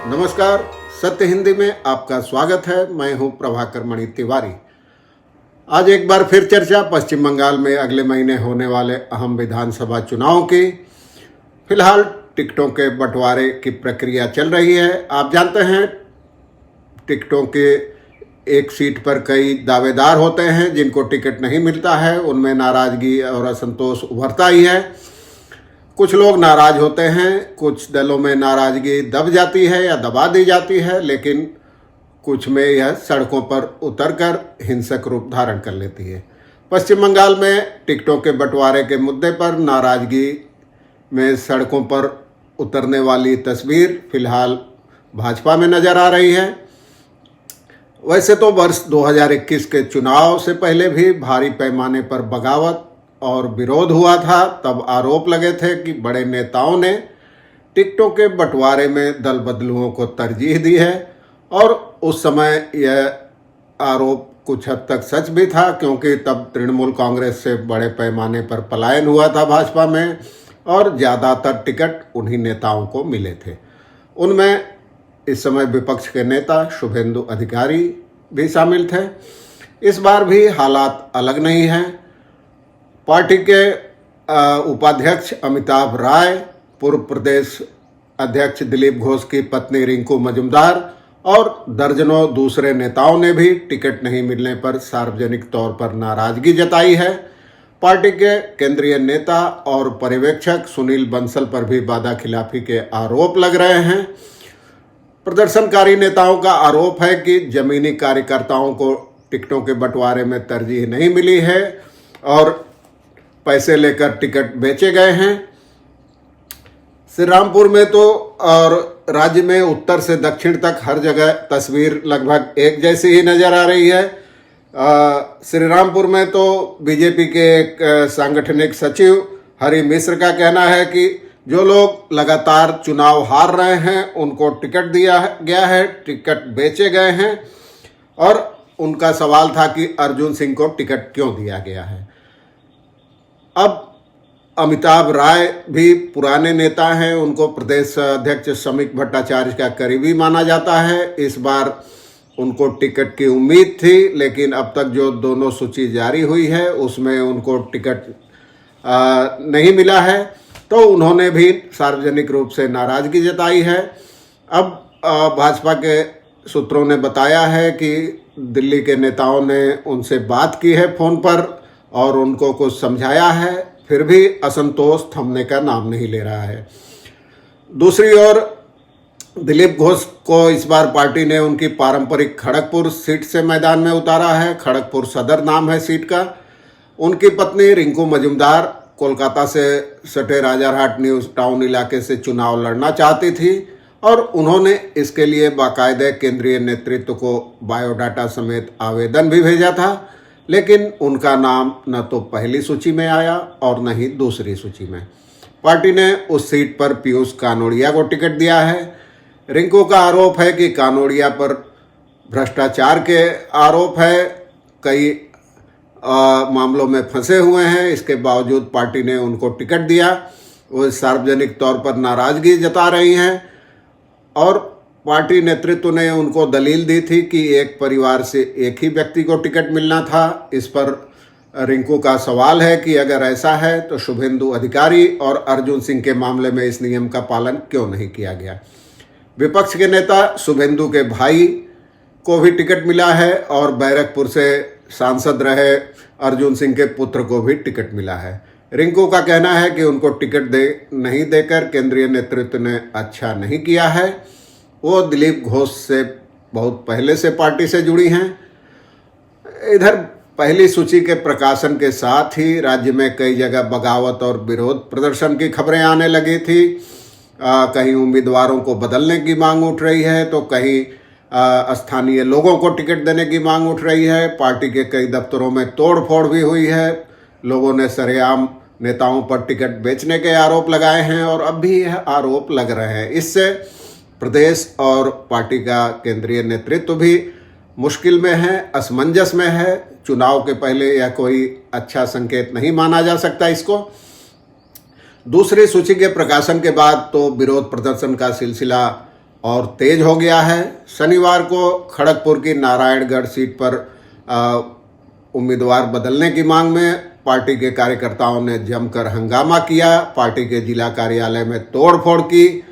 नमस्कार। सत्य हिंदी में आपका स्वागत है। मैं हूं प्रभाकर मणि तिवारी। आज एक बार फिर चर्चा पश्चिम बंगाल में अगले महीने होने वाले अहम विधानसभा चुनाव की। फिलहाल टिकटों के बंटवारे की प्रक्रिया चल रही है। आप जानते हैं टिकटों के एक सीट पर कई दावेदार होते हैं। जिनको टिकट नहीं मिलता है उनमें नाराजगी और असंतोष उभरता ही है। कुछ लोग नाराज होते हैं, कुछ दलों में नाराजगी दब जाती है या दबा दी जाती है, लेकिन कुछ में यह सड़कों पर उतरकर हिंसक रूप धारण कर लेती है। पश्चिम बंगाल में टिकटों के बंटवारे के मुद्दे पर नाराजगी में सड़कों पर उतरने वाली तस्वीर फिलहाल भाजपा में नजर आ रही है। वैसे तो वर्ष 2021 के चुनाव से पहले भी भारी पैमाने पर बगावत और विरोध हुआ था। तब आरोप लगे थे कि बड़े नेताओं ने टिकटों के बंटवारे में दल बदलुओं को तरजीह दी है, और उस समय यह आरोप कुछ हद तक सच भी था, क्योंकि तब तृणमूल कांग्रेस से बड़े पैमाने पर पलायन हुआ था भाजपा में और ज़्यादातर टिकट उन्हीं नेताओं को मिले थे। उनमें इस समय विपक्ष के नेता शुभेंदु अधिकारी भी शामिल थे। इस बार भी हालात अलग नहीं हैं। पार्टी के उपाध्यक्ष अमिताभ राय, पूर्व प्रदेश अध्यक्ष दिलीप घोष की पत्नी रिंकू मजूमदार और दर्जनों दूसरे नेताओं ने भी टिकट नहीं मिलने पर सार्वजनिक तौर पर नाराजगी जताई है। पार्टी के केंद्रीय नेता और पर्यवेक्षक सुनील बंसल पर भी वादाखिलाफी के आरोप लग रहे हैं। प्रदर्शनकारी नेताओं का आरोप है कि जमीनी कार्यकर्ताओं को टिकटों के बंटवारे में तरजीह नहीं मिली है और पैसे लेकर टिकट बेचे गए हैं। श्री रामपुर में तो और राज्य में उत्तर से दक्षिण तक हर जगह तस्वीर लगभग एक जैसी ही नजर आ रही है। श्री रामपुर में तो बीजेपी के एक सांगठनिक सचिव हरि मिश्र का कहना है कि जो लोग लगातार चुनाव हार रहे हैं उनको टिकट दिया गया है, टिकट बेचे गए हैं, और उनका सवाल था कि अर्जुन सिंह को टिकट क्यों दिया गया है। अब अमिताभ राय भी पुराने नेता हैं, उनको प्रदेश अध्यक्ष समीक भट्टाचार्य का करीबी माना जाता है। इस बार उनको टिकट की उम्मीद थी, लेकिन अब तक जो दोनों सूची जारी हुई है उसमें उनको टिकट नहीं मिला है, तो उन्होंने भी सार्वजनिक रूप से नाराजगी जताई है। अब भाजपा के सूत्रों ने बताया है कि दिल्ली के नेताओं ने उनसे बात की है फ़ोन पर और उनको कुछ समझाया है, फिर भी असंतोष थमने का नाम नहीं ले रहा है। दूसरी ओर दिलीप घोष को इस बार पार्टी ने उनकी पारंपरिक खड़गपुर सीट से मैदान में उतारा है। खड़गपुर सदर नाम है सीट का। उनकी पत्नी रिंकू मजूमदार कोलकाता से सटे राजारहाट न्यू टाउन इलाके से चुनाव लड़ना चाहती थी और उन्होंने इसके लिए बाकायदे केंद्रीय नेतृत्व को बायोडाटा समेत आवेदन भी भेजा था, लेकिन उनका नाम न तो पहली सूची में आया और न ही दूसरी सूची में। पार्टी ने उस सीट पर पीयूष कानोड़िया को टिकट दिया है। रिंकू का आरोप है कि कानोड़िया पर भ्रष्टाचार के आरोप है, कई मामलों में फंसे हुए हैं। इसके बावजूद पार्टी ने उनको टिकट दिया। वो सार्वजनिक तौर पर नाराजगी जता रही हैं और पार्टी नेतृत्व ने उनको दलील दी थी कि एक परिवार से एक ही व्यक्ति को टिकट मिलना था। इस पर रिंकू का सवाल है कि अगर ऐसा है तो शुभेंदु अधिकारी और अर्जुन सिंह के मामले में इस नियम का पालन क्यों नहीं किया गया। विपक्ष के नेता शुभेंदु के भाई को भी टिकट मिला है और बैरकपुर से सांसद रहे अर्जुन सिंह के पुत्र को भी टिकट मिला है। रिंकू का कहना है कि उनको टिकट नहीं देकर केंद्रीय नेतृत्व ने अच्छा नहीं किया है। वो दिलीप घोष से बहुत पहले से पार्टी से जुड़ी हैं। इधर पहली सूची के प्रकाशन के साथ ही राज्य में कई जगह बगावत और विरोध प्रदर्शन की खबरें आने लगी थी। कहीं उम्मीदवारों को बदलने की मांग उठ रही है तो कहीं स्थानीय लोगों को टिकट देने की मांग उठ रही है। पार्टी के कई दफ्तरों में तोड़फोड़ भी हुई है। लोगों ने सरेआम नेताओं पर टिकट बेचने के आरोप लगाए हैं और अब भी यह आरोप लग रहे हैं। इससे प्रदेश और पार्टी का केंद्रीय नेतृत्व भी मुश्किल में है, असमंजस में है। चुनाव के पहले यह कोई अच्छा संकेत नहीं माना जा सकता इसको। दूसरी सूची के प्रकाशन के बाद तो विरोध प्रदर्शन का सिलसिला और तेज हो गया है। शनिवार को खड़गपुर की नारायणगढ़ सीट पर उम्मीदवार बदलने की मांग में पार्टी के कार्यकर्ताओं ने जमकर हंगामा किया, पार्टी के जिला कार्यालय में तोड़फोड़ की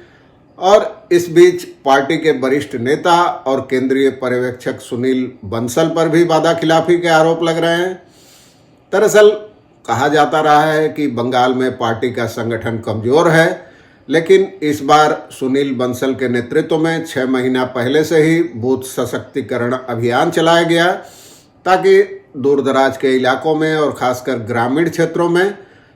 और इस बीच पार्टी के वरिष्ठ नेता और केंद्रीय पर्यवेक्षक सुनील बंसल पर भी वादाखिलाफी के आरोप लग रहे हैं। दरअसल कहा जाता रहा है कि बंगाल में पार्टी का संगठन कमजोर है, लेकिन इस बार सुनील बंसल के नेतृत्व में 6 महीना पहले से ही बूथ सशक्तिकरण अभियान चलाया गया ताकि दूरदराज के इलाकों में और खासकर ग्रामीण क्षेत्रों में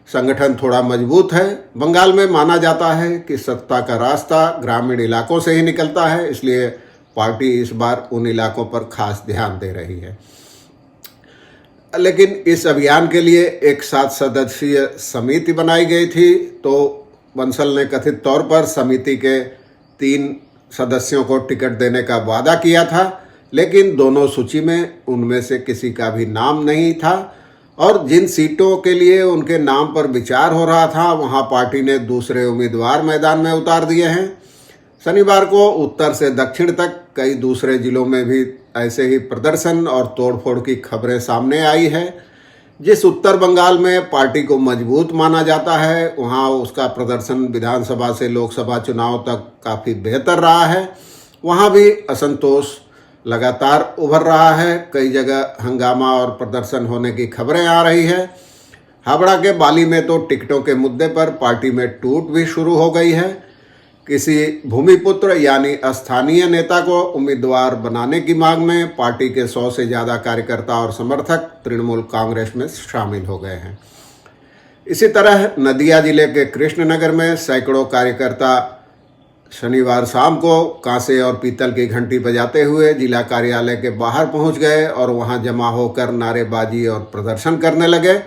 संगठन थोड़ा मजबूत है। बंगाल में माना जाता है कि सत्ता का रास्ता ग्रामीण इलाकों से ही निकलता है, इसलिए पार्टी इस बार उन इलाकों पर खास ध्यान दे रही है। लेकिन इस अभियान के लिए एक 7 सदस्यीय समिति बनाई गई थी, तो बंसल ने कथित तौर पर समिति के 3 सदस्यों को टिकट देने का वादा किया था, लेकिन दोनों सूची में उनमें से किसी का भी नाम नहीं था और जिन सीटों के लिए उनके नाम पर विचार हो रहा था वहां पार्टी ने दूसरे उम्मीदवार मैदान में उतार दिए हैं। शनिवार को उत्तर से दक्षिण तक कई दूसरे जिलों में भी ऐसे ही प्रदर्शन और तोड़फोड़ की खबरें सामने आई है। जिस उत्तर बंगाल में पार्टी को मजबूत माना जाता है वहां उसका प्रदर्शन विधानसभा से लोकसभा चुनाव तक काफ़ी बेहतर रहा है। वहां भी असंतोष लगातार उभर रहा है, कई जगह हंगामा और प्रदर्शन होने की खबरें आ रही है। हावड़ा के बाली में तो टिकटों के मुद्दे पर पार्टी में टूट भी शुरू हो गई है। किसी भूमिपुत्र यानी स्थानीय नेता को उम्मीदवार बनाने की मांग में पार्टी के 100 से ज़्यादा कार्यकर्ता और समर्थक तृणमूल कांग्रेस में शामिल हो गए हैं। इसी तरह नदिया जिले के कृष्णनगर में सैकड़ों कार्यकर्ता शनिवार शाम को कांसे और पीतल की घंटी बजाते हुए जिला कार्यालय के बाहर पहुंच गए और वहां जमा होकर नारेबाजी और प्रदर्शन करने लगे।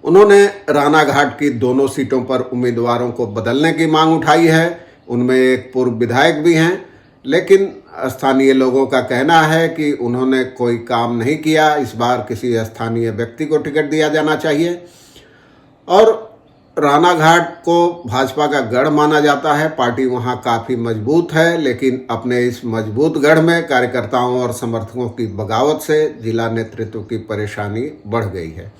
उन्होंने रानाघाट की दोनों सीटों पर उम्मीदवारों को बदलने की मांग उठाई है। उनमें एक पूर्व विधायक भी हैं, लेकिन स्थानीय लोगों का कहना है कि उन्होंने कोई काम नहीं किया, इस बार किसी स्थानीय व्यक्ति को टिकट दिया जाना चाहिए। और रानाघाट को भाजपा का गढ़ माना जाता है, पार्टी वहां काफ़ी मजबूत है, लेकिन अपने इस मजबूत गढ़ में कार्यकर्ताओं और समर्थकों की बगावत से जिला नेतृत्व की परेशानी बढ़ गई है।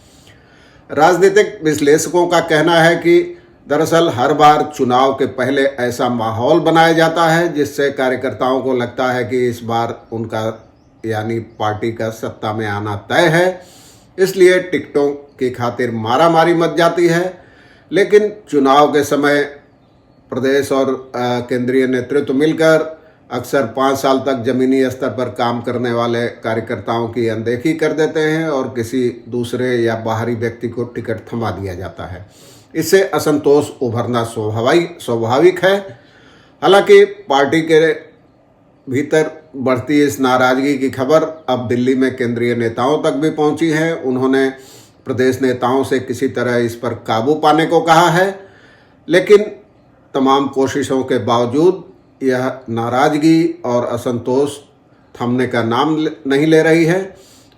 राजनीतिक विश्लेषकों का कहना है कि दरअसल हर बार चुनाव के पहले ऐसा माहौल बनाया जाता है जिससे कार्यकर्ताओं को लगता है कि इस बार उनका यानी पार्टी का सत्ता में आना तय है, इसलिए टिकटों की खातिर मारामारी मच जाती है। लेकिन चुनाव के समय प्रदेश और केंद्रीय नेतृत्व मिलकर अक्सर 5 साल तक जमीनी स्तर पर काम करने वाले कार्यकर्ताओं की अनदेखी कर देते हैं और किसी दूसरे या बाहरी व्यक्ति को टिकट थमा दिया जाता है। इससे असंतोष उभरना स्वाभाविक है। हालांकि पार्टी के भीतर बढ़ती इस नाराजगी की खबर अब दिल्ली में केंद्रीय नेताओं तक भी पहुंची है। उन्होंने प्रदेश नेताओं से किसी तरह इस पर काबू पाने को कहा है, लेकिन तमाम कोशिशों के बावजूद यह नाराजगी और असंतोष थमने का नाम नहीं ले रही है।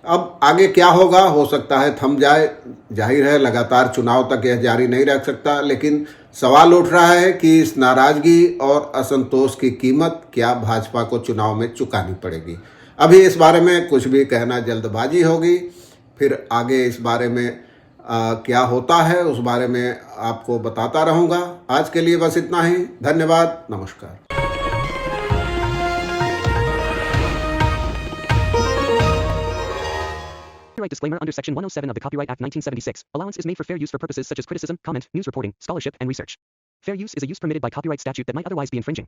अब आगे क्या होगा, हो सकता है थम जाए, जाहिर है लगातार चुनाव तक यह जारी नहीं रख सकता, लेकिन सवाल उठ रहा है कि इस नाराजगी और असंतोष की कीमत क्या भाजपा को चुनाव में चुकानी पड़ेगी। अभी इस बारे में कुछ भी कहना जल्दबाजी होगी, फिर आगे इस बारे में क्या होता है उस बारे में आपको बताता रहूँगा। आज के लिए बस इतना ही। धन्यवाद, नमस्कार। Copyright disclaimer under Section 107 of the Copyright Act 1976. Allowance is made for fair use for purposes such as criticism, comment, news reporting, scholarship, and research. Fair use is a use permitted by copyright statute that might otherwise be infringing.